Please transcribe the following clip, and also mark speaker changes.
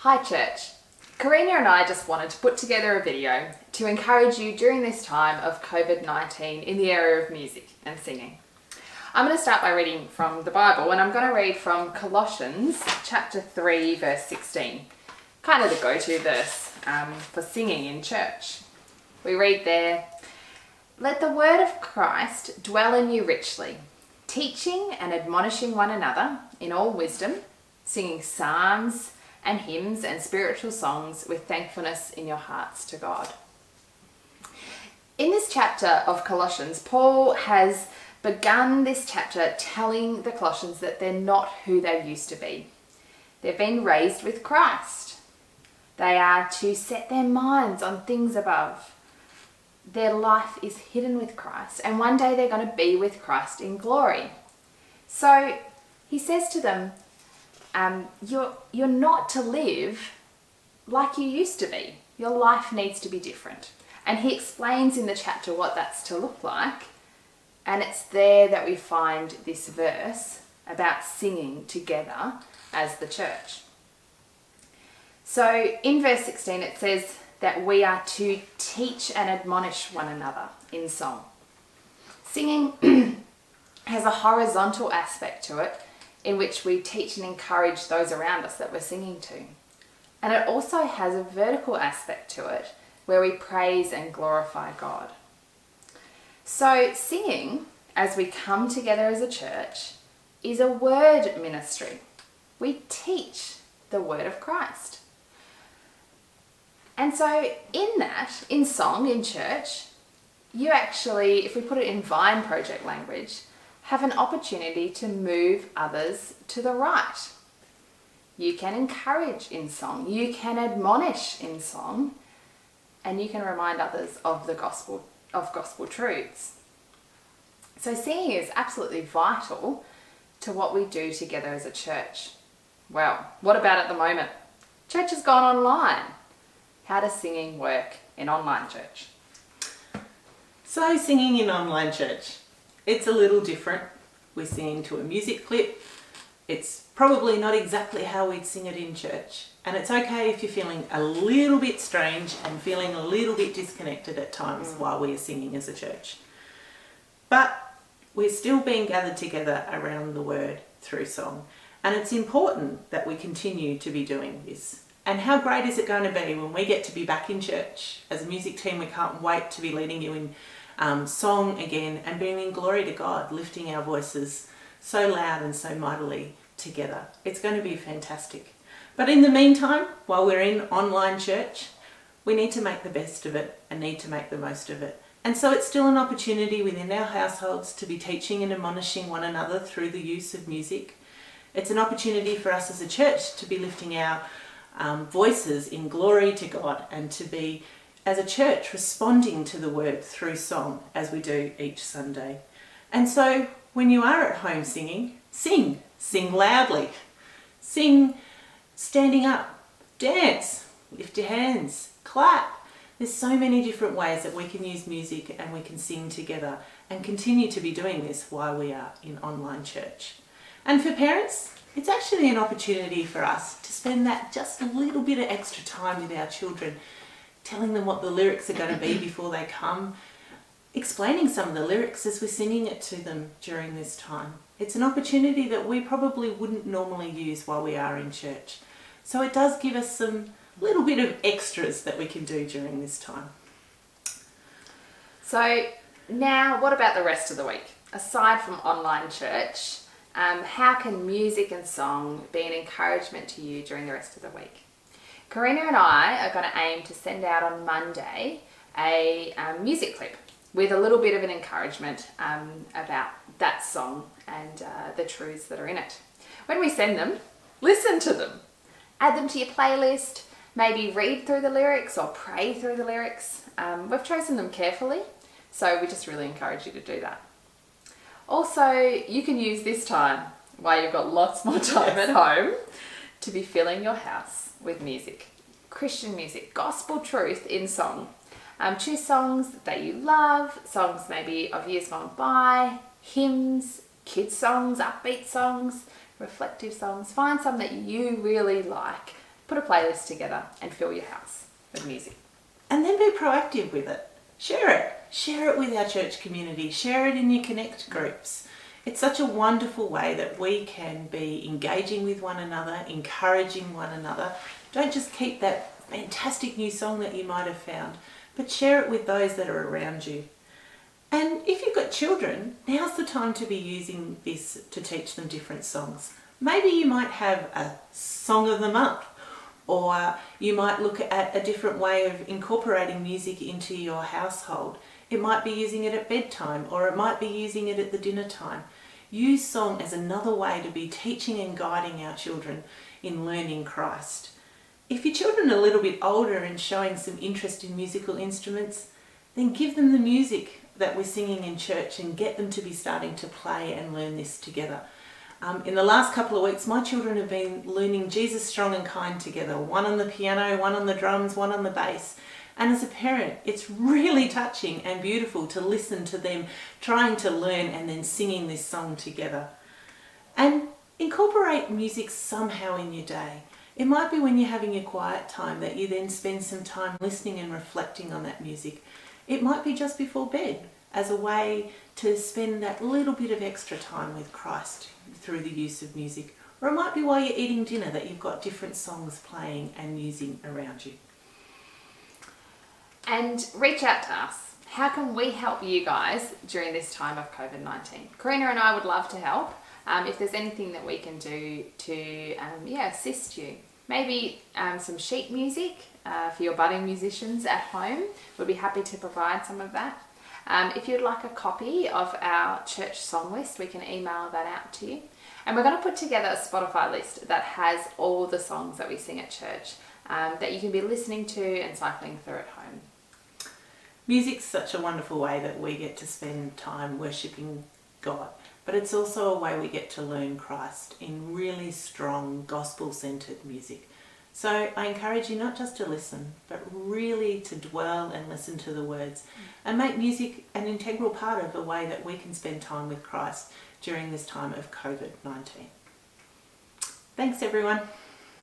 Speaker 1: Hi church. Karina and I just wanted to put together a video to encourage you during this time of COVID-19 in the area of music and singing. I'm going to start by reading from the Bible, and I'm going to read from Colossians chapter 3 verse 16, kind of the go-to verse for singing in church. We read there, "Let the word of Christ dwell in you richly, teaching and admonishing one another in all wisdom, singing psalms and hymns and spiritual songs with thankfulness in your hearts to God." In this chapter of Colossians, Paul has begun this chapter telling the Colossians that they're not who they used to be. They've been raised with Christ. They are to set their minds on things above. Their life is hidden with Christ, and one day they're going to be with Christ in glory. So he says to them, you're not to live like you used to be. Your life needs to be different. And he explains in the chapter what that's to look like. And it's there that we find this verse about singing together as the church. So in verse 16 it says that we are to teach and admonish one another in song. Singing has a horizontal aspect to it, in which we teach and encourage those around us that we're singing to. And it also has a vertical aspect to it, where we praise and glorify God. So singing, as we come together as a church, is a word ministry. We teach the word of Christ. And so in song, in church, you actually, if we put it in Vine Project language, have an opportunity to move others to the right. You can encourage in song, you can admonish in song, and you can remind others of the gospel truths. So singing is absolutely vital to what we do together as a church. Well, what about at the moment? Church has gone online. How does singing work in online church?
Speaker 2: So singing in online church, it's a little different. We're singing to a music clip. It's probably not exactly how we'd sing it in church. And it's okay if you're feeling a little bit strange and feeling a little bit disconnected at times while we're singing as a church. But we're still being gathered together around the word through song. And it's important that we continue to be doing this. And how great is it going to be when we get to be back in church? As a music team, we can't wait to be leading you in song again and bringing glory to God, lifting our voices so loud and so mightily together. It's going to be fantastic. But in the meantime, while we're in online church, we need to make the best of it and need to make the most of it. And so it's still an opportunity within our households to be teaching and admonishing one another through the use of music. It's an opportunity for us as a church to be lifting our voices in glory to God and to be, as a church, responding to the word through song as we do each Sunday. And so when you are at home singing, sing loudly, sing standing up, dance, lift your hands, clap. There's so many different ways that we can use music and we can sing together and continue to be doing this while we are in online church. And for parents, it's actually an opportunity for us to spend that just a little bit of extra time with our children, telling them what the lyrics are going to be before they come, explaining some of the lyrics as we're singing it to them during this time. It's an opportunity that we probably wouldn't normally use while we are in church. So it does give us some little bit of extras that we can do during this time.
Speaker 1: So now, what about the rest of the week? Aside from online church, how can music and song be an encouragement to you during the rest of the week? Karina and I are going to aim to send out on Monday a music clip with a little bit of an encouragement about that song and the truths that are in it. When we send them, listen to them. Add them to your playlist, maybe read through the lyrics or pray through the lyrics. We've chosen them carefully, so we just really encourage you to do that. Also, you can use this time, while you've got lots more time at home, to be filling your house with music. Christian music, gospel truth in song. Choose songs that you love, songs maybe of years gone by, hymns, kids songs, upbeat songs, reflective songs. Find some that you really like put a playlist together and fill your house with music.
Speaker 2: And then be proactive with it. Share it. Share it with our church community. Share it in your Connect groups. It's such a wonderful way that we can be engaging with one another, encouraging one another. Don't just keep that fantastic new song that you might have found, but share it with those that are around you. And if you've got children, now's the time to be using this to teach them different songs. Maybe you might have a song of the month, or you might look at a different way of incorporating music into your household. It might be using it at bedtime, or it might be using it at the dinner time. Use song as another way to be teaching and guiding our children in learning Christ. If your children are a little bit older and showing some interest in musical instruments, then give them the music that we're singing in church and get them to be starting to play and learn this together. In the last couple of weeks, my children have been learning Jesus Strong and Kind together, one on the piano, one on the drums, one on the bass. And as a parent, it's really touching and beautiful to listen to them trying to learn and then singing this song together. And incorporate music somehow in your day. It might be when you're having your quiet time that you then spend some time listening and reflecting on that music. It might be just before bed as a way to spend that little bit of extra time with Christ through the use of music. Or it might be while you're eating dinner that you've got different songs playing and using around you.
Speaker 1: And reach out to us. How can we help you guys during this time of COVID-19? Karina and I would love to help. If there's anything that we can do to assist you. Maybe some sheet music for your budding musicians at home. We'd be happy to provide some of that. If you'd like a copy of our church song list, we can email that out to you. And we're going to put together a Spotify list that has all the songs that we sing at church that you can be listening to and cycling through at home.
Speaker 2: Music's such a wonderful way that we get to spend time worshipping God, but it's also a way we get to learn Christ in really strong gospel-centered music. So I encourage you not just to listen, but really to dwell and listen to the words and make music an integral part of the way that we can spend time with Christ during this time of COVID-19. Thanks everyone.